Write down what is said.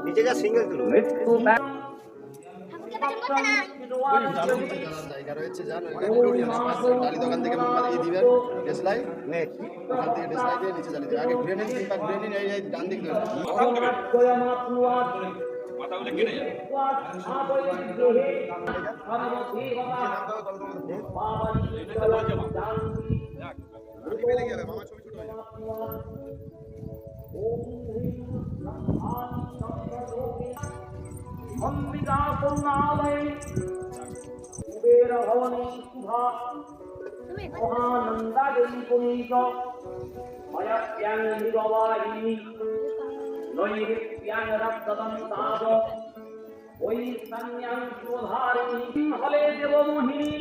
নিচে যা সিঙ্গেল তুলো মৃত্যু জায়গা রয়েছে জানো ডালি দোকান থেকে দিবেন ডেসলাই ওখান থেকে ডেসলাই দিয়ে নিচে চালিয়ে আগে ঘুরে নিন কিংবা ঘুরে নিন এই ডান দিক ধরে মাথাগুলো কেটে যায় মামা ছবি ছোট হয়ে যাবে অম্বিকা করুণালয় কুবের ভবনে সুধা মহানন্দাদেবী পুনীত ময়প্যাং নিগবাহিনী নৈরিপ্যাং রক্তদন্তাদ বৈষ্ণ্যাং সুধারিণী হলে দেবমোহিনী